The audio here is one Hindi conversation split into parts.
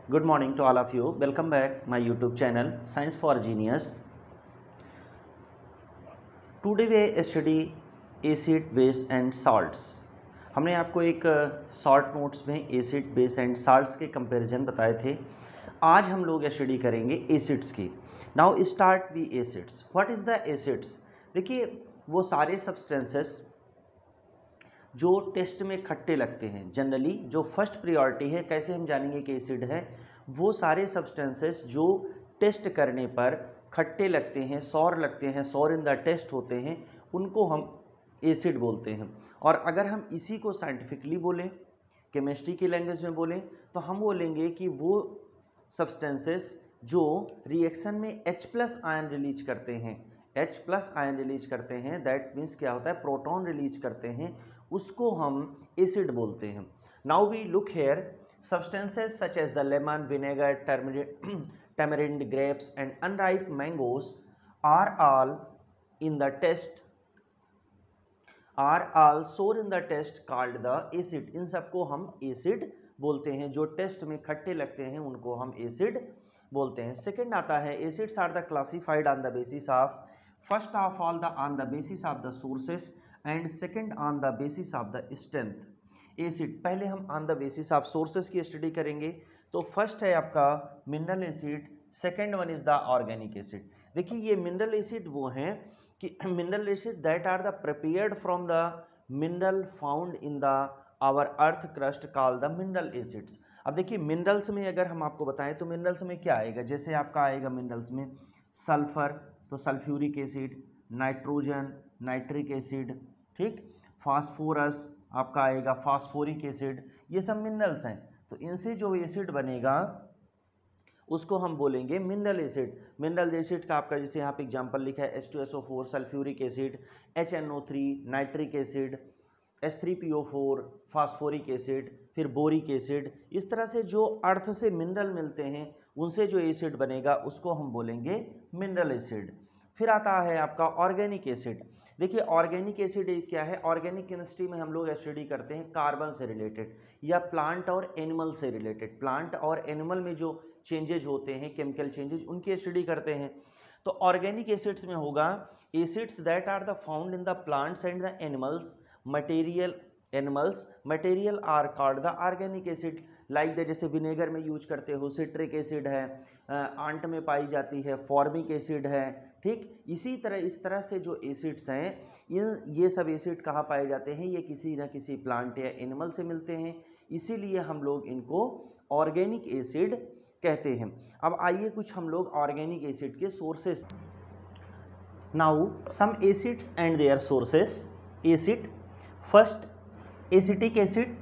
Good morning to all of you. Welcome back my YouTube channel Science for Genius. Today we study acid, base and salts. हमने आपको एक शॉर्ट नोट्स में एसिड, बेस एंड साल्ट्स के कंपैरिजन बताए थे. आज हम लोग स्टडी करेंगे एसिड्स की. Now start the acids. What is the acids? देखिए, वो सारे सब्सटेंसेस जो टेस्ट में खट्टे लगते हैं, जनरली जो फर्स्ट प्रायोरिटी है कैसे हम जानेंगे कि एसिड है, वो सारे सब्सटेंसेस जो टेस्ट करने पर खट्टे लगते हैं, सौर लगते हैं, सौर इन द टेस्ट होते हैं, उनको हम एसिड बोलते हैं. और अगर हम इसी को साइंटिफिकली बोलें, केमिस्ट्री की लैंग्वेज में बोलें, तो हम बोलेंगे कि वो सब्सटेंसेस जो रिएक्शन में H+ आयन रिलीज करते हैं, H+ आयन रिलीज करते हैं, दैट मीन्स क्या होता है, प्रोटॉन रिलीज करते हैं, उसको हम एसिड बोलते हैं. Now we look here, substances such as the lemon, vinegar, tamarind, grapes and unripe mangoes are all in the test sour in the test called the acid. इन सबको हम एसिड बोलते हैं. जो टेस्ट में खट्टे लगते हैं उनको हम एसिड बोलते हैं. सेकेंड आता है, acids are the classified on the basis of, first of all the on the basis of the sources and second on the basis of the strength. Acid पहले हम on the basis of sources की स्टडी करेंगे. तो फर्स्ट है आपका mineral acid, second one is the organic acid. देखिए, ये मिनरल एसिड वो हैं कि mineral acid that are the prepared from the mineral found in the our earth crust called the mineral acids. अब देखिए, मिनरल्स में अगर हम आपको बताएं तो मिनरल्स में क्या आएगा, जैसे आपका आएगा मिनरल्स में सल्फर, तो sulphuric acid, nitrogen, nitric acid, ठीक, फास्फोरस आपका आएगा फास्फोरिक एसिड. ये सब मिनरल्स हैं. तो इनसे जो एसिड बनेगा उसको हम बोलेंगे मिनरल एसिड. मिनरल एसिड का आपका जैसे यहाँ पे एग्जांपल लिखा है H2SO4 sulphuric acid, HNO3 nitric acid, H3PO4 phosphoric acid, फिर बोरिक एसिड. इस तरह से जो अर्थ से मिनरल मिलते हैं उनसे जो एसिड बनेगा उसको हम बोलेंगे मिनरल एसिड. फिर आता है आपका ऑर्गेनिक एसिड. देखिए, ऑर्गेनिक एसिड क्या है, ऑर्गेनिक केमिस्ट्री में हम लोग स्टडी करते हैं कार्बन से रिलेटेड या प्लांट और एनिमल से रिलेटेड. प्लांट और एनिमल में जो चेंजेज होते हैं, केमिकल चेंजेज, उनकी स्टडी करते हैं. तो ऑर्गेनिक एसिड्स में होगा acids that are the found in the plants and the animals material are called the organic acid. Like the जैसे विनेगर में यूज करते हो सिट्रिक एसिड है, आंट में पाई जाती है फॉर्मिक एसिड है, ठीक. इसी तरह इस तरह से जो एसिड्स हैं, ये सब एसिड कहाँ पाए जाते हैं, ये किसी न किसी प्लांट या एनिमल से मिलते हैं, इसीलिए हम लोग इनको ऑर्गेनिक एसिड कहते हैं. अब आइए कुछ हम लोग ऑर्गेनिक एसिड के sources. Now some acids and their sources. Acid, first acetic acid,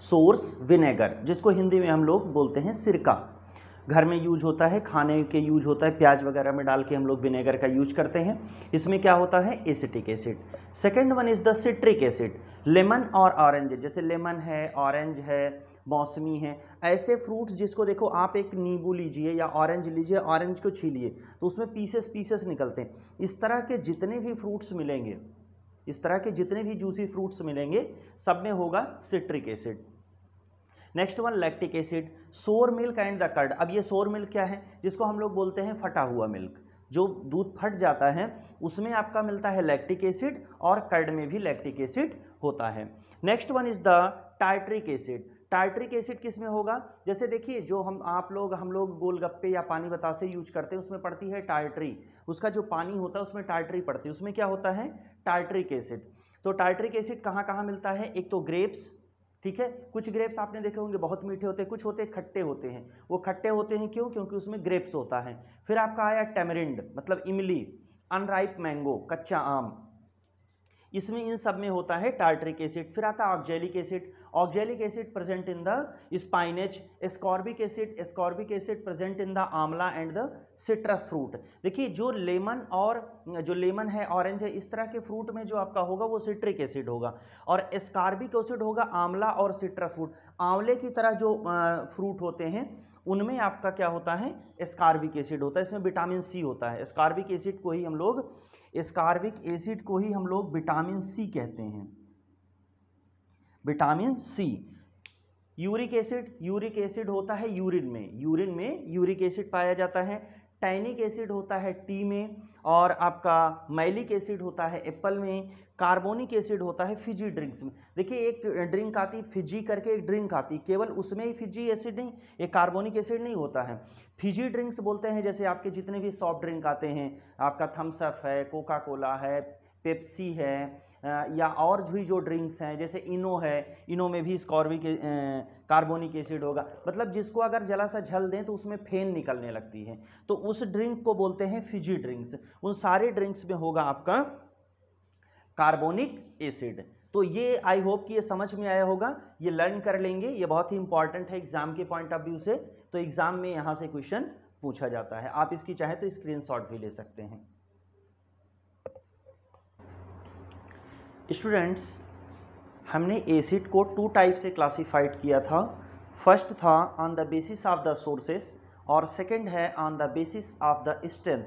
source vinegar, जिसको हिंदी में हम लोग बोलते हैं सिरका. घर में यूज होता है, खाने के यूज होता है, प्याज वगैरह में डाल के हम लोग विनेगर का यूज करते हैं. इसमें क्या होता है, acetic acid. Second one is the citric acid. Lemon और ऑरेंज, जैसे लेमन है, ऑरेंज है, मौसमी है, ऐसे फ्रूट्स जिसको देखो आप एक नींबू लीजिए या ऑरेंज लीजिए, ऑरेंज को छीलिए तो उसमें पीसेस निकलते हैं. इस तरह के जितने भी फ्रूट्स मिलेंगे, इस तरह के जितने भी जूसी फ्रूट्स मिलेंगे, सब में होगा citric acid. Next one lactic acid, सोर मिल्क एंड द कर्ड. अब ये सोर मिल्क क्या है, जिसको हम लोग बोलते हैं फटा हुआ मिल्क. जो दूध फट जाता है उसमें आपका मिलता है लैक्टिक एसिड, और कर्ड में भी लैक्टिक एसिड होता है. Next one is the tartaric acid. Tartaric acid किस में होगा, जैसे देखिए जो हम लोग गोलगप्पे या पानी बतासे यूज करते हैं, उसमें पड़ती है टार्ट्री. उसका जो पानी होता है उसमें टार्ट्री पड़ती है, उसमें क्या होता है, टार्ट्रिक एसिड. तो टार्ट्रिक एसिड कहाँ कहाँ मिलता है, एक तो ग्रेप्स, ठीक है. कुछ ग्रेप्स आपने देखे होंगे बहुत मीठे होते हैं, कुछ होते खट्टे होते हैं. वो खट्टे होते हैं क्यों, क्योंकि उसमें ग्रेप्स होता है. फिर आपका आया टैमरिंड, मतलब इमली, अनराइप मैंगो, कच्चा आम, इसमें इन सब में होता है टार्ट्रिक एसिड. फिर आता है oxalic acid. Oxalic acid present in the spinach. Ascorbic acid present in the amla and the citrus fruit. देखिए, जो लेमन है, ऑरेंज है, इस तरह के फ्रूट में जो आपका होगा वो सिट्रिक एसिड होगा, और एस्कॉर्बिक एसिड होगा आंवला और सिट्रस फ्रूट. आंवले की तरह जो फ्रूट होते हैं उनमें आपका क्या होता है, एस्कॉर्बिक एसिड होता है. इसमें विटामिन सी होता है. एस्कॉर्बिक एसिड को ही हम लोग विटामिन सी कहते हैं, विटामिन सी. यूरिक एसिड होता है यूरिन में यूरिक एसिड पाया जाता है। टैनिक एसिड होता है टी में, और आपका मैलिक एसिड होता है एप्पल में। कार्बोनिक एसिड होता है फिजी ड्रिंक्स में। देखिए एक ड्रिंक आती है फिजी करके, एक ड्रिंक आती है, केवल उसमें ही फिजी एसिड नहीं, एक कार्बोनिक एसिड नहीं होता है। फिजी ड्रिंक्स बोलते हैं जैसे आपके जितने भी सॉफ्ट ड्रिंक आते हैं, आपका थम्स अप है, कोका कोला है, पेप्सी है, या और भी जो ड्रिंक्स हैं जैसे इनो है, इनो में भी कार्बोनिक एसिड होगा। मतलब जिसको अगर जला सा झल दें तो उसमें फेन निकलने लगती है, तो उस ड्रिंक को बोलते हैं फिजी ड्रिंक्स। उन सारे ड्रिंक्स में होगा आपका कार्बोनिक एसिड। तो ये आई होप कि ये समझ में आया होगा, ये लर्न कर लेंगे, ये बहुत ही इंपॉर्टेंट है एग्जाम के पॉइंट ऑफ व्यू से। तो एग्जाम में यहाँ से क्वेश्चन पूछा जाता है, आप इसकी चाहे तो स्क्रीनशॉट भी ले सकते हैं। स्टूडेंट्स, हमने एसिड को 2 टाइप से क्लासिफाइड किया था। फर्स्ट था on the basis of the sources, और सेकंड है on the basis of the strength.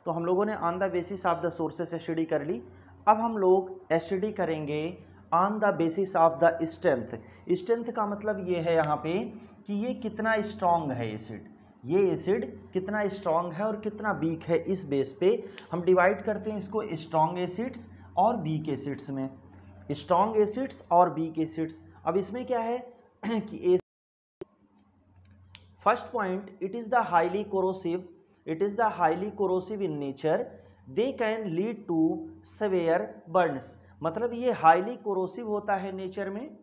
तो हम लोगों ने on the basis of the sources study कर ली। अब हम लोग स्टडी करेंगे on the basis of the strength. Strength का मतलब ये है यहाँ पे कि ये कितना स्ट्रांग है एसिड, ये एसिड कितना स्ट्रांग है और कितना वीक है, इस बेस पे हम डिवाइड करते हैं इसको स्ट्रांग एसिड्स और वीक एसिड्स में। स्ट्रांग एसिड्स और वीक एसिड्स। अब इसमें क्या है कि first point, it is the highly corrosive in nature, they can lead to severe burns. मतलब ये हाईली कोरोसिव होता है नेचर में।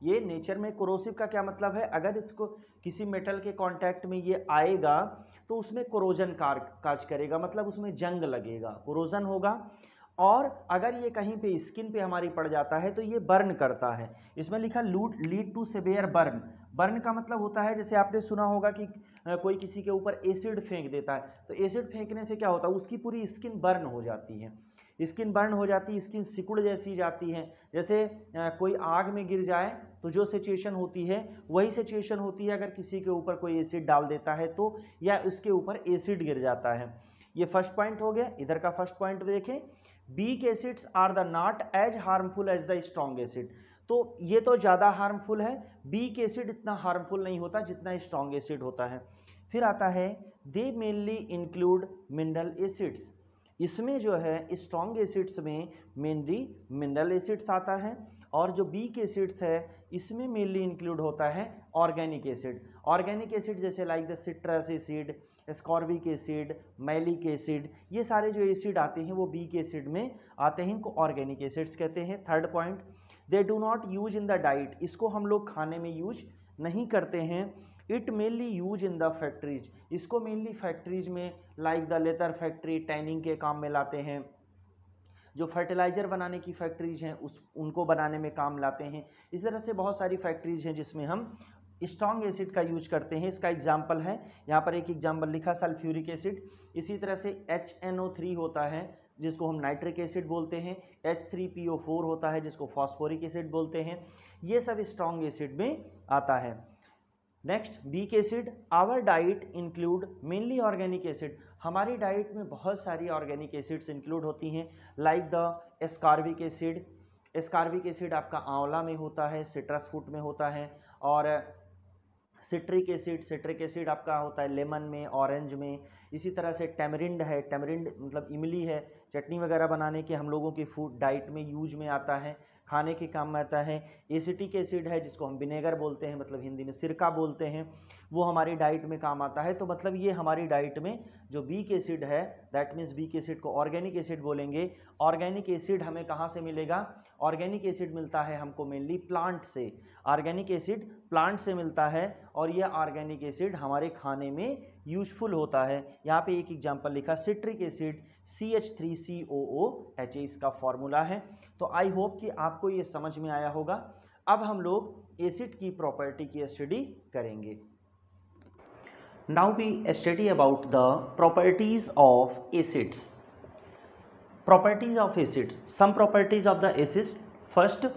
ये नेचर में कोरोसिव का क्या मतलब है, अगर इसको किसी मेटल के कांटेक्ट में ये आएगा तो उसमें कोरोजन काज करेगा, मतलब उसमें जंग लगेगा, कोरोजन होगा। और अगर ये कहीं पे स्किन पे हमारी पड़ जाता है तो ये बर्न करता है। इसमें लिखा lead to severe burn. Burn का मतलब होता है, जैसे आपने सुना होगा कि कोई किसी के ऊपर एसिड फेंक देता है, तो एसिड फेंकने से क्या होता है, उसकी पूरी स्किन बर्न हो जाती है। स्किन बर्न हो जाती है, स्किन सिकुड़ जैसी जाती है। जैसे कोई आग में गिर जाए तो जो सिचुएशन होती है वही सिचुएशन होती है अगर किसी के ऊपर कोई एसिड डाल देता है तो, या उसके ऊपर एसिड गिर जाता है। ये फर्स्ट पॉइंट हो गया। इधर का फर्स्ट पॉइंट देखें, weak acids are the not as harmful as the strong acid. तो ये तो ज़्यादा हार्मफुल है, वीक एसिड इतना हार्मफुल नहीं होता जितना स्ट्रॉन्ग एसिड होता है। फिर आता है दे मेनली इंक्लूड मिनरल एसिड्स। इसमें जो है स्ट्रॉन्ग एसिड्स में मेनली मिनरल एसिड्स आता है, और जो वीक एसिड्स है इसमें मेनली इंक्लूड होता है ऑर्गेनिक एसिड। ऑर्गेनिक एसिड जैसे like the citrus acid, ascorbic acid, malic acid, ये सारे जो एसिड आते हैं वो वीक एसिड में आते हैं, इनको ऑर्गेनिक एसिड्स कहते हैं। Third point, they do not use in the diet. इसको हम लोग खाने में यूज नहीं करते हैं। It mainly use in the factories. इसको मेनली फैक्ट्रीज में like the leather factory, tanning के काम में लाते हैं। जो फर्टिलाइज़र बनाने की फैक्ट्रीज हैं उनको बनाने में काम लाते हैं। इस तरह से बहुत सारी फैक्ट्रीज हैं जिसमें हम स्ट्रॉन्ग एसिड का यूज करते हैं। इसका एग्जाम्पल है, यहाँ पर एक एग्जाम्पल लिखा सल्फ्यूरिक एसिड। इसी तरह से HNO3 होता है जिसको हम नाइट्रिक एसिड बोलते हैं। H3PO4 होता है जिसको फॉस्फोरिक एसिड बोलते हैं। ये सब स्ट्रॉन्ग एसिड में आता है। Next, weak acid. Our diet include mainly organic acid. हमारी डाइट में बहुत सारी ऑर्गेनिक एसिड्स इंक्लूड होती हैं, like the ascorbic acid. Ascorbic acid आपका आंवला में होता है, सिट्रस फ्रूट में होता है। और सिट्रिक एसिड आपका होता है लेमन में, ऑरेंज में। इसी तरह से टैमरिंड है, टैमरिंड मतलब इमली है, चटनी वगैरह बनाने के हम लोगों की फूड डाइट में यूज में आता है, खाने के काम में आता है। एसिटिक एसिड है जिसको हम विनेगर बोलते हैं, मतलब हिंदी में सिरका बोलते हैं, वो हमारी डाइट में काम आता है। तो मतलब ये हमारी डाइट में जो वीक एसिड है, दैट मीन्स वीक एसिड को ऑर्गेनिक एसिड बोलेंगे। ऑर्गेनिक एसिड हमें कहाँ से मिलेगा, ऑर्गेनिक एसिड मिलता है हमको मेनली प्लांट से। ऑर्गेनिक एसिड प्लांट से मिलता है और यह ऑर्गेनिक एसिड हमारे खाने में यूजफुल होता है। यहाँ पे एक एग्जांपल लिखा, सिट्रिक एसिड CH3COOH इसका फॉर्मूला है। तो आई होप कि आपको ये समझ में आया होगा। अब हम लोग एसिड की प्रॉपर्टी की स्टडी करेंगे। Now we study about the properties of acids. Properties of acids, some properties of the acids. First,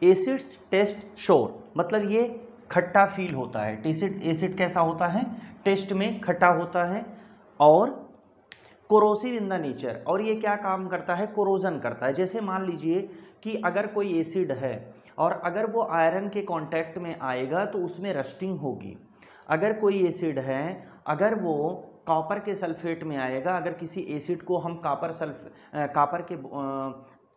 acids taste sour, मतलब ये खट्टा फील होता है। एसिड कैसा होता है, टेस्ट में खट्टा होता है। और कोरोसिव इन द नेचर, और ये क्या काम करता है, कोरोजन करता है। जैसे मान लीजिए कि अगर कोई एसिड है और अगर वो आयरन के कांटेक्ट में आएगा तो उसमें रस्टिंग होगी। अगर कोई एसिड है, अगर वो कॉपर के सल्फेट में आएगा, अगर किसी एसिड को हम कॉपर के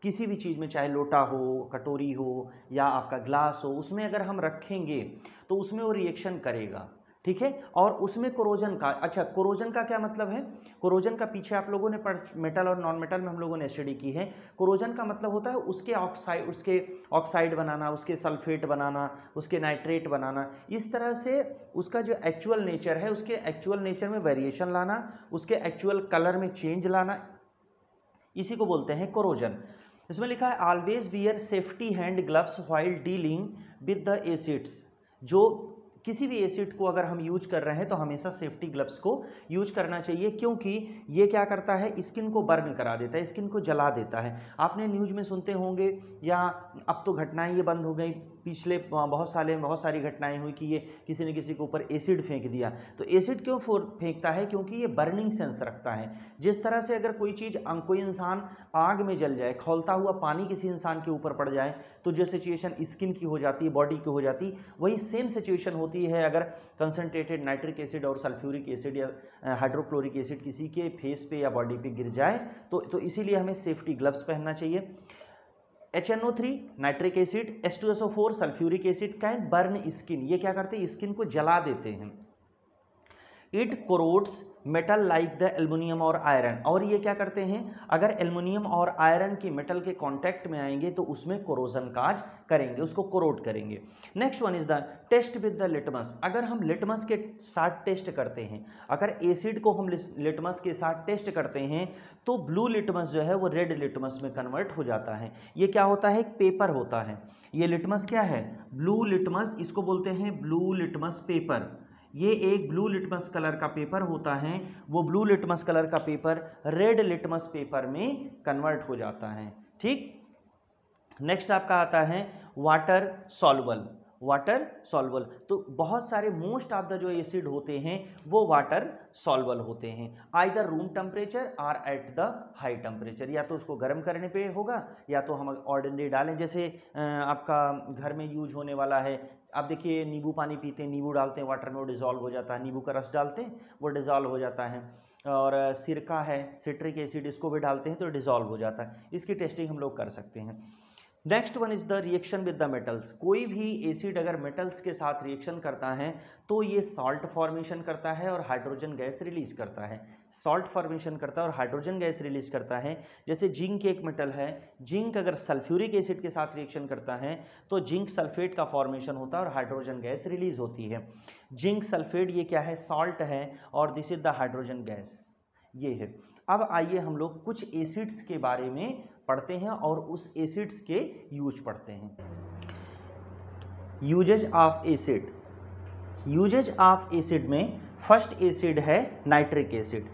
किसी भी चीज़ में, चाहे लोटा हो, कटोरी हो या आपका ग्लास हो, उसमें अगर हम रखेंगे तो उसमें वो रिएक्शन करेगा, ठीक है। और उसमें कोरोजन का, अच्छा कोरोजन का क्या मतलब है? कोरोजन का पीछे आप लोगों ने मेटल और नॉन मेटल में हम लोगों ने स्टडी की है। कोरोजन का मतलब होता है उसके ऑक्साइड बनाना, उसके सल्फेट बनाना, उसके नाइट्रेट बनाना। इस तरह से उसका जो एक्चुअल नेचर है, उसके एक्चुअल नेचर में वेरिएशन लाना, उसके एक्चुअल कलर में चेंज लाना, इसी को बोलते हैं कोरोजन। इसमें लिखा है always wear safety hand gloves while dealing with the acids. जो किसी भी एसिड को अगर हम यूज कर रहे हैं तो हमेशा सेफ्टी ग्लव्स को यूज करना चाहिए, क्योंकि ये क्या करता है, स्किन को बर्न करा देता है, स्किन को जला देता है। आपने न्यूज में सुनते होंगे, या अब तो घटनाएं ये बंद हो गई, पिछले बहुत सारी घटनाएं हुई कि ये किसी ने किसी के ऊपर एसिड फेंक दिया। तो एसिड क्यों फेंकता है? क्योंकि ये बर्निंग सेंस रखता है। जिस तरह से अगर कोई इंसान आग में जल जाए, खौलता हुआ पानी किसी इंसान के ऊपर पड़ जाए, तो जो सिचुएशन स्किन की हो जाती है, बॉडी की हो जाती, वही सेम सिचुएशन होती है अगर कंसंट्रेटेड नाइट्रिक एसिड और सल्फ्यूरिक एसिड या हाइड्रोक्लोरिक एसिड किसी के फेस पे या बॉडी पे गिर जाए। तो इसीलिए हमें सेफ्टी ग्लव्स पहनना चाहिए। HNO3 nitric acid, H2SO4 sulphuric acid can burn skin. ये क्या करते हैं? स्किन को जला देते हैं। It corrodes metal like the aluminium और आयरन। और ये क्या करते हैं? अगर एल्युमिनियम और आयरन की मेटल के कांटेक्ट में आएंगे तो उसमें कोरोजन काज करेंगे, उसको कोरोड करेंगे। Next one is the taste with the litmus. अगर हम लिटमस के साथ टेस्ट करते हैं, अगर एसिड को हम लिटमस के साथ टेस्ट करते हैं तो ब्लू लिटमस जो है वो रेड लिटमस में कन्वर्ट हो जाता है। ये क्या होता है? एक पेपर होता है। ये लिटमस क्या है? ब्लू लिटमस, इसको बोलते हैं ब्लू लिटमस पेपर। ये एक ब्लू लिटमस कलर का पेपर होता है। वो ब्लू लिटमस कलर का पेपर रेड लिटमस पेपर में कन्वर्ट हो जाता है, ठीक। नेक्स्ट आपका आता है वाटर सॉल्युबल। वाटर सॉल्युबल, तो बहुत सारे मोस्ट ऑफ द जो एसिड होते हैं वो वाटर सॉल्युबल होते हैं, आइदर रूम टेम्परेचर और एट द हाई टेम्परेचर। या तो उसको गर्म करने पे होगा या तो हम ऑर्डिनरी डालें। जैसे आपका घर में यूज होने वाला है, आप देखिए नींबू पानी पीते हैं, नींबू डालते हैं वाटर में, वो डिजॉल्व हो जाता है। नींबू का रस डालते हैं, वो डिजॉल्व हो जाता है। और सिरका है, सिट्रिक एसिड, इसको भी डालते हैं तो डिजॉल्व हो जाता है। इसकी टेस्टिंग हम लोग कर सकते हैं। Next one is the reaction with the metals. कोई भी एसिड अगर मेटल्स के साथ रिएक्शन करता है तो ये सॉल्ट फॉर्मेशन करता है और हाइड्रोजन गैस रिलीज करता है। सॉल्ट फॉर्मेशन करता है और हाइड्रोजन गैस रिलीज करता है। जैसे जिंक एक मेटल है, जिंक अगर सल्फ्यूरिक एसिड के साथ रिएक्शन करता है तो जिंक सल्फेट का फॉर्मेशन होता है और हाइड्रोजन गैस रिलीज होती है। जिंक सल्फेट ये क्या है? सॉल्ट है, और this is the hydrogen gas, ये है। अब आइए हम लोग कुछ एसिड्स के बारे में पढ़ते हैं और उस एसिड्स के यूज पढ़ते हैं। Uses of acid. Uses of acid में फर्स्ट एसिड है नाइट्रिक एसिड।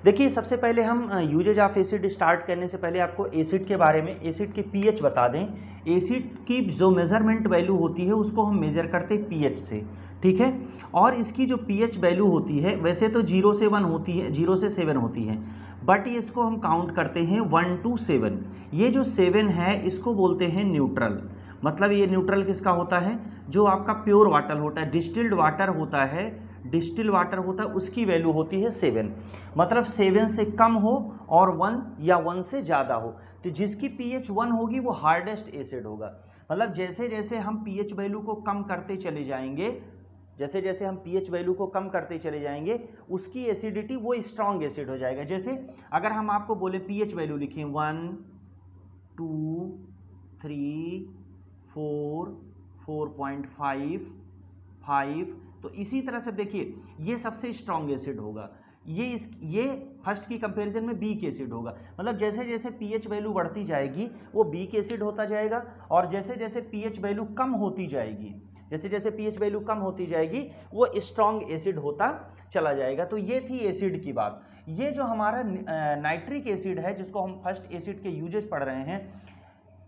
देखिए सबसे पहले हम यूजेज ऑफ एसिड स्टार्ट करने से पहले आपको एसिड के बारे में, एसिड की पीएच बता दें। एसिड की जो मेजरमेंट वैल्यू होती है उसको हम मेजर करते हैं पीएच से, ठीक है। और इसकी जो पीएच वैल्यू होती है वैसे तो 0 से 1 होती है, 0 से 7 होती है, बट इसको हम काउंट करते हैं 1 to 7। ये जो 7 है इसको बोलते हैं न्यूट्रल। मतलब ये न्यूट्रल किसका होता है? जो आपका प्योर वाटर होता है, डिस्टिल्ड वाटर होता है, डिस्टिल वाटर होता है, उसकी वैल्यू होती है 7। मतलब 7 से कम हो और 1 या 1 से ज़्यादा हो। तो जिसकी पीएच 1 होगी वो हार्डेस्ट एसिड होगा। मतलब जैसे जैसे हम पीएच वैल्यू को कम करते चले जाएंगे, जैसे जैसे हम पीएच वैल्यू को कम करते चले जाएंगे उसकी एसिडिटी वो स्ट्रॉन्ग एसिड हो जाएगा। जैसे अगर हम आपको बोले पीएच वैल्यू लिखें 1, 2, 3, 4, 4.5, 5, तो इसी तरह से देखिए ये सबसे स्ट्रॉन्ग एसिड होगा। ये फर्स्ट की कंपैरिजन में वीक एसिड होगा। मतलब जैसे जैसे पीएच वैल्यू बढ़ती जाएगी वो वीक एसिड होता जाएगा, और जैसे जैसे पीएच वैल्यू कम होती जाएगी, जैसे जैसे पीएच वैल्यू कम होती जाएगी वो स्ट्रॉन्ग एसिड होता चला जाएगा। तो ये थी एसिड की बात। ये जो हमारा नाइट्रिक एसिड है जिसको हम फर्स्ट एसिड के यूजेस पढ़ रहे हैं,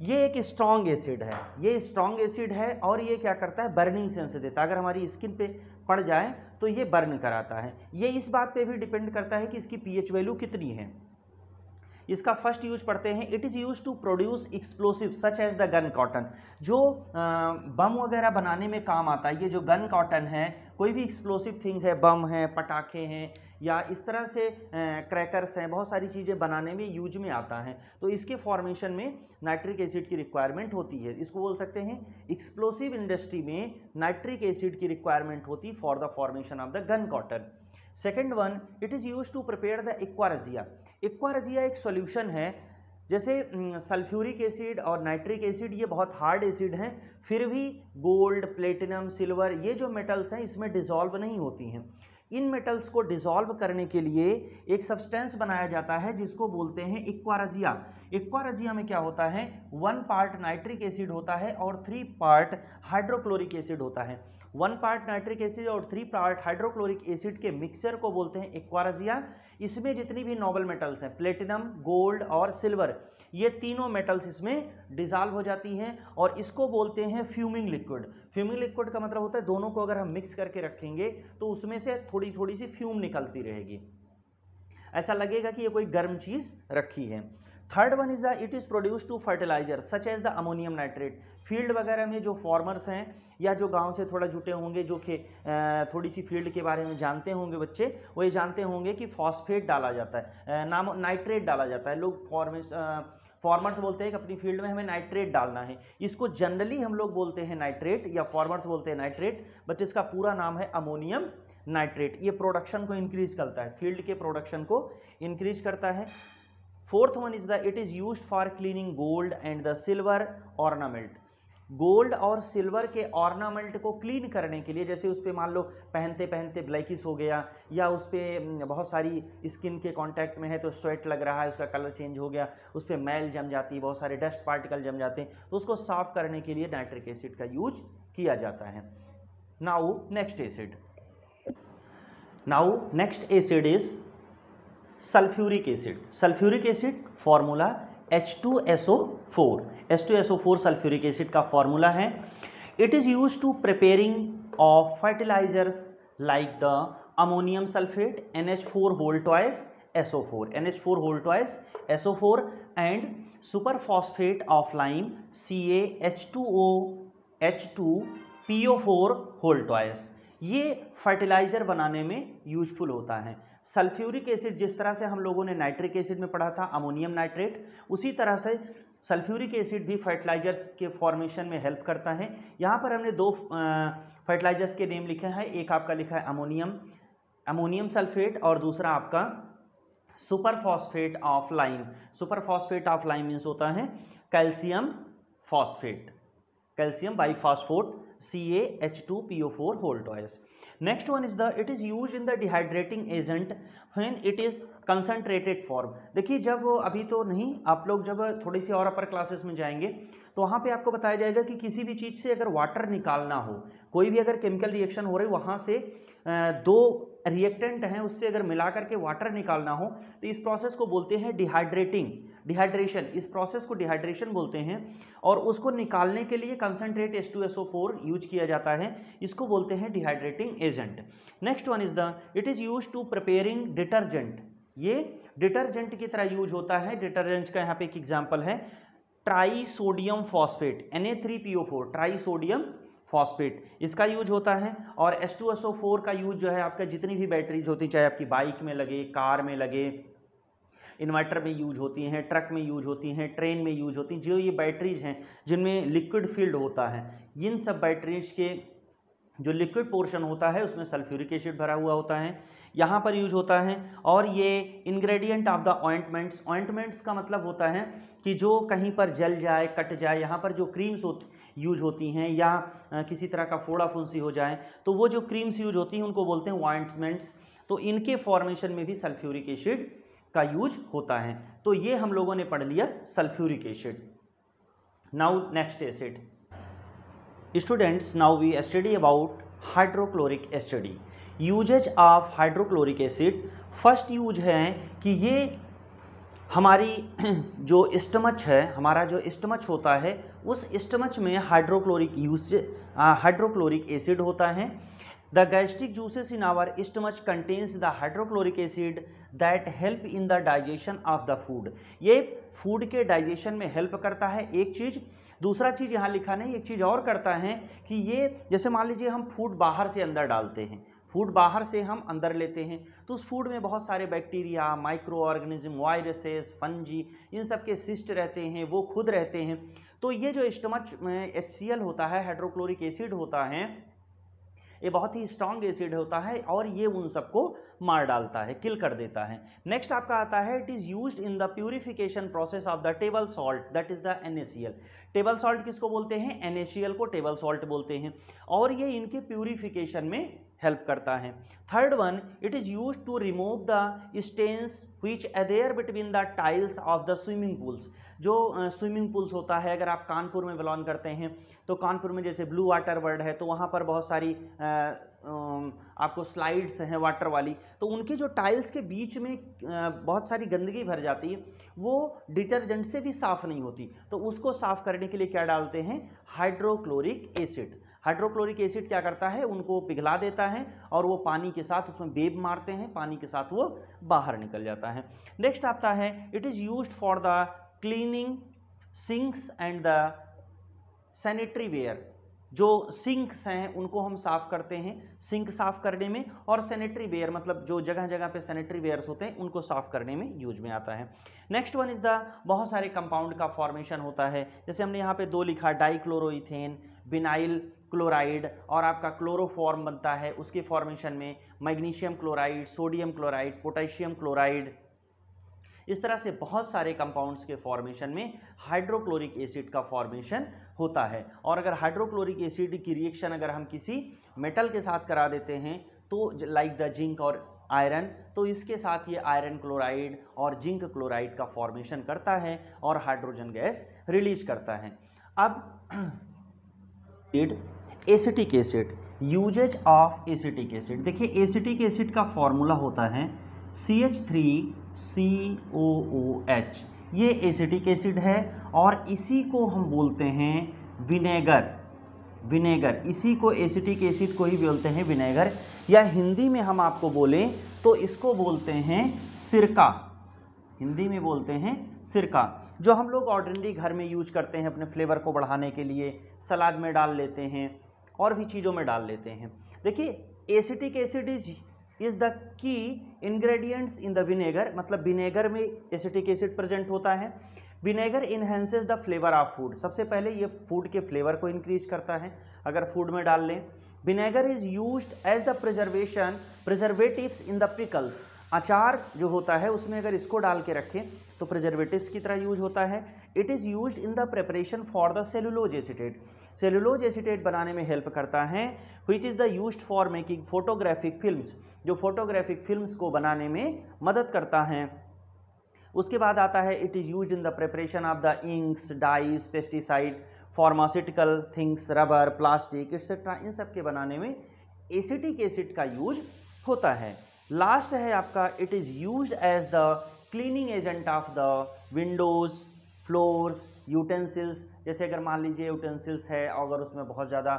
ये एक स्ट्रॉन्ग एसिड है। ये स्ट्रॉन्ग एसिड है और ये क्या करता है? बर्निंग सेंस देता है। अगर हमारी स्किन पे पड़ जाए तो ये बर्न कराता है। ये इस बात पे भी डिपेंड करता है कि इसकी पीएच वैल्यू कितनी है। इसका फर्स्ट यूज पढ़ते हैं। It is use to produce explosive such as the gun cotton, जो बम वगैरह बनाने में काम आता है। ये जो गन कॉटन है, कोई भी एक्सप्लोसिव थिंग है, बम है, पटाखे हैं, या इस तरह से क्रैकर्स हैं, बहुत सारी चीज़ें बनाने में यूज में आता है। तो इसके फॉर्मेशन में नाइट्रिक एसिड की रिक्वायरमेंट होती है। इसको बोल सकते हैं एक्सप्लोसिव इंडस्ट्री में नाइट्रिक एसिड की रिक्वायरमेंट होती for the formation of the gun cotton. Second one, it is use to prepare the aqua regia. Aqua regia एक सॉल्यूशन है, जैसे सल्फ्यूरिक एसिड और नाइट्रिक एसिड ये बहुत हार्ड एसिड हैं, फिर भी गोल्ड, प्लेटिनम, सिल्वर ये जो मेटल्स हैं इसमें डिसॉल्व नहीं होती हैं। इन मेटल्स को डिसॉल्व करने के लिए एक सब्सटेंस बनाया जाता है जिसको बोलते हैं एक्वारजिया। एक्वारजिया में क्या होता है, 1 पार्ट नाइट्रिक एसिड होता है और 3 पार्ट हाइड्रोक्लोरिक एसिड होता है। 1 पार्ट नाइट्रिक एसिड और 3 पार्ट हाइड्रोक्लोरिक एसिड के मिक्सचर को बोलते हैं एक्वारजिया। इसमें जितनी भी नोबल मेटल्स हैं, प्लेटिनम, गोल्ड और सिल्वर, ये तीनों मेटल्स इसमें डिसॉल्व हो जाती हैं और इसको बोलते हैं फ्यूमिंग लिक्विड। फ्यूमिंग लिक्विड का मतलब होता है दोनों को अगर हम मिक्स करके रखेंगे तो उसमें से थोड़ी थोड़ी सी फ्यूम निकलती रहेगी, ऐसा लगेगा कि ये कोई गर्म चीज रखी है। Third one is the it is produce to fertiliser such as the ammonium nitrate. Field वगैरह में जो फार्मर्स हैं या जो गांव से थोड़ा जुटे होंगे, जो थोड़ी सी फील्ड के बारे में जानते होंगे बच्चे, वो ये जानते होंगे कि फॉस्फेट डाला जाता है, नाम नाइट्रेट डाला जाता है। लोग फार्मर्स बोलते हैं कि अपनी फील्ड में हमें नाइट्रेट डालना है। इसको जनरली हम लोग बोलते हैं नाइट्रेट या फार्मर्स बोलते हैं नाइट्रेट, बट इसका पूरा नाम है अमोनियम नाइट्रेट। ये प्रोडक्शन को इंक्रीज करता है, फील्ड के प्रोडक्शन को इंक्रीज करता है। Fourth one is the it is used for cleaning gold and the silver ornament. Gold और सिल्वर के ऑर्नामेंट को क्लीन करने के लिए, जैसे उस पर मान लो पहनते पहनते ब्लैकिश हो गया या उस पर बहुत सारी स्किन के कांटेक्ट में है तो स्वेट लग रहा है, उसका कलर चेंज हो गया, उस पर मैल जम जाती है, बहुत सारे डस्ट पार्टिकल जम जाते हैं, तो उसको साफ करने के लिए नाइट्रिक एसिड का यूज किया जाता है। Now next acid, is sulphuric acid. Sulphuric acid formula H2SO4। H2SO4 sulphuric acid का फॉर्मूला है। It is use to preparing of fertilisers like the ammonium sulphate NH4 whole twice SO4, NH4 whole twice SO4 and super phosphate of lime CaH2O H2PO4 whole twice। ये फर्टिलाइजर बनाने में यूजफुल होता है। सल्फ्यूरिक एसिड जिस तरह से हम लोगों ने नाइट्रिक एसिड में पढ़ा था अमोनियम नाइट्रेट, उसी तरह से सल्फ्यूरिक एसिड भी फर्टिलाइजर्स के फॉर्मेशन में हेल्प करता है। यहाँ पर हमने 2 फर्टिलाइजर्स के नेम लिखे हैं, एक आपका लिखा है अमोनियम सल्फेट और दूसरा आपका super phosphate of lime. Super phosphate of lime means होता है calcium phosphate, calcium biphosphate CaH2PO4 whole twice। Next one is it is used in the dehydrating agent when it is concentrated form। देखिए जब अभी तो नहीं, आप लोग जब थोड़ी सी और अपर क्लासेस में जाएंगे तो वहाँ पे आपको बताया जाएगा कि किसी भी चीज़ से अगर वाटर निकालना हो, कोई भी अगर केमिकल रिएक्शन हो रही वहाँ से 2 रिएक्टेंट हैं उससे अगर मिला करके वाटर निकालना हो तो इस प्रोसेस को बोलते हैं डिहाइड्रेशन। इस प्रोसेस को डिहाइड्रेशन बोलते हैं और उसको निकालने के लिए कंसंट्रेट H2SO4 यूज किया जाता है, इसको बोलते हैं dehydrating agent. Next one is it is use to preparing detergent. ये डिटर्जेंट की तरह यूज होता है। डिटर्जेंट का यहाँ पे एक एग्जाम्पल है trisodium phosphate Na3PO4, trisodium phosphate, इसका यूज होता है। और H2SO4 का यूज जो है आपका जितनी भी बैटरीज होती, चाहे आपकी बाइक में लगे, कार में लगे, इन्वर्टर में यूज होती हैं, ट्रक में यूज होती हैं, ट्रेन में यूज होती हैं, जो ये बैटरीज हैं जिनमें लिक्विड फील्ड होता है, इन सब बैटरीज के जो लिक्विड पोर्शन होता है उसमें सल्फ्यूरिक एसिड भरा हुआ होता है, यहाँ पर यूज होता है। और ये ingredient of the ointments, ointments का मतलब होता है कि जो कहीं पर जल जाए, कट जाए, यहाँ पर जो क्रीम्स यूज होती हैं या किसी तरह का फोड़ा फुंसी हो जाए तो वो जो क्रीम्स यूज होती हैं उनको बोलते हैं ऑइंटमेंट्स। तो इनके फॉर्मेशन में भी सल्फ्यूरिक एसिड का यूज होता है। तो ये हम लोगों ने पढ़ लिया sulphuric acid. Now next acid students, now we study about hydrochloric acid. Uses of hydrochloric acid, first use है कि ये हमारी जो स्टमच है, हमारा जो स्टमच होता है उस स्टमच में हाइड्रोक्लोरिक एसिड होता है। The gastric juices in our stomach contains the hydrochloric acid that help in the digestion of the food. ये फूड के डाइजेशन में हेल्प करता है, एक चीज। दूसरा चीज यहाँ लिखा नहीं, एक चीज और करता है कि ये जैसे मान लीजिए हम फूड बाहर से अंदर डालते हैं, फूड बाहर से हम अंदर लेते हैं, तो उस फूड में बहुत सारे bacteria, microorganism, viruses, fungi, इन सब के सिस्ट रहते हैं, वो खुद रहते हैं। तो ये जो स्टमच में HCl होता है, हाइड्रोक्लोरिक एसिड होता है, ये बहुत ही स्ट्रॉन्ग एसिड होता है और ये उन सबको मार डालता है, किल कर देता है। नेक्स्ट आपका आता है, it is used in the purification process of the table salt, that is the NaCl। Table salt किसको बोलते हैं? NaCl को टेबल सॉल्ट बोलते हैं, और ये इनके प्यूरिफिकेशन में हेल्प करता है। Third one, it is used to remove the stains which adhere between the tiles of the swimming pools. जो स्विमिंग पूल्स होता है, अगर आप कानपुर में बिलोंग करते हैं तो कानपुर में जैसे ब्लू वाटर वर्ल्ड है, तो वहाँ पर बहुत सारी आपको स्लाइड्स हैं वाटर वाली, तो उनके जो टाइल्स के बीच में बहुत सारी गंदगी भर जाती है, वो डिटर्जेंट से भी साफ़ नहीं होती, तो उसको साफ़ करने के लिए क्या डालते हैं? Hydrochloric acid. हाइड्रोक्लोरिक एसिड क्या करता है? उनको पिघला देता है और वो पानी के साथ उसमें वेब मारते हैं, पानी के साथ वो बाहर निकल जाता है। नेक्स्ट आता है, it is used for the cleaning sinks and the sanitary ware. जो सिंक्स हैं उनको हम साफ करते हैं, सिंक साफ करने में, और सैनिटरी वेयर मतलब जो जगह जगह पे सैनिटरी वेयर्स होते हैं उनको साफ करने में यूज में आता है। नेक्स्ट वन इज द, बहुत सारे कंपाउंड का फॉर्मेशन होता है, जैसे हमने यहाँ पे दो लिखा, डाइक्लोरोइथेन, विनाइल क्लोराइड, और आपका क्लोरोफॉर्म बनता है, उसके फॉर्मेशन में magnesium chloride, sodium chloride, potassium chloride, इस तरह से बहुत सारे कंपाउंड्स के फॉर्मेशन में हाइड्रोक्लोरिक एसिड का फॉर्मेशन होता है। और अगर हाइड्रोक्लोरिक एसिड की रिएक्शन अगर हम किसी मेटल के साथ करा देते हैं, तो लाइक द जिंक और आयरन, तो इसके साथ ये आयरन क्लोराइड और जिंक क्लोराइड का फॉर्मेशन करता है और हाइड्रोजन गैस रिलीज करता है। अब acetic acid, uses of acetic acid. देखिए एसिटिक एसिड का फॉर्मूला होता है CH3COOH। ये एसिटिक एसिड है और इसी को हम बोलते हैं विनेगर। विनेगर, इसी को एसिटिक एसिड को ही बोलते हैं विनेगर, या हिंदी में हम आपको बोलें तो इसको बोलते हैं सिरका। हिंदी में बोलते हैं सिरका, जो हम लोग ऑर्डिनरी घर में यूज करते हैं अपने फ्लेवर को बढ़ाने के लिए, सलाद में डाल लेते हैं और भी चीज़ों में डाल लेते हैं। देखिए acetic acid is the key ingredients in the vinegar, मतलब विनेगर में एसिटिक एसिड प्रेजेंट होता है। Vinegar enhances the flavour of food, सबसे पहले ये फूड के फ्लेवर को इंक्रीज करता है अगर फूड में डाल लें। Vinegar is used as the preservatives in the pickles. अचार जो होता है उसमें अगर इसको डाल के रखें तो प्रिजर्वेटिव्स की तरह यूज होता है। It is used in the preparation for the cellulose acetate, cellulose acetate बनाने में हेल्प करता है। Which is the used for making photographic films, जो फोटोग्राफिक फिल्म्स को बनाने में मदद करता है। उसके बाद आता है, it is used in the preparation of the inks, dyes, pesticide, pharmaceutical things, rubber, plastic etcetera, इन सब के बनाने में एसिटिक एसिड का यूज होता है। लास्ट है आपका, it is used as the cleaning agent of the windows, floors, utensils. जैसे अगर मान लीजिए यूटेंसिल्स है, अगर उसमें बहुत ज़्यादा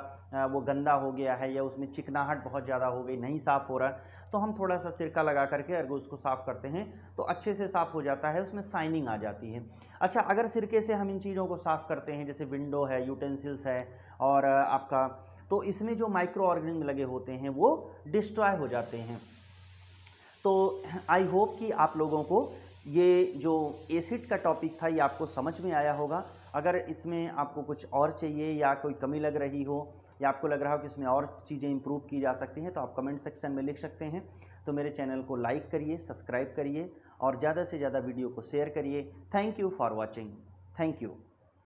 वो गंदा हो गया है या उसमें चिकनाहट बहुत ज़्यादा हो गई, नहीं साफ़ हो रहा, तो हम थोड़ा सा सिरका लगा करके अगर उसको साफ़ करते हैं तो अच्छे से साफ़ हो जाता है, उसमें शाइनिंग आ जाती है। अच्छा, अगर सिरके से हम इन चीज़ों को साफ़ करते हैं, जैसे विंडो है, यूटेंसिल्स है, और आपका, तो इसमें जो माइक्रो ऑर्गेनिज्म लगे होते हैं वो डिस्ट्रॉय हो जाते हैं। तो आई होप कि आप लोगों को ये जो एसिड का टॉपिक था ये आपको समझ में आया होगा। अगर इसमें आपको कुछ और चाहिए या कोई कमी लग रही हो या आपको लग रहा हो कि इसमें और चीज़ें इंप्रूव की जा सकती हैं, तो आप कमेंट सेक्शन में लिख सकते हैं। तो मेरे चैनल को लाइक करिए, सब्सक्राइब करिए और ज़्यादा से ज़्यादा वीडियो को शेयर करिए। Thank you for watching. Thank you.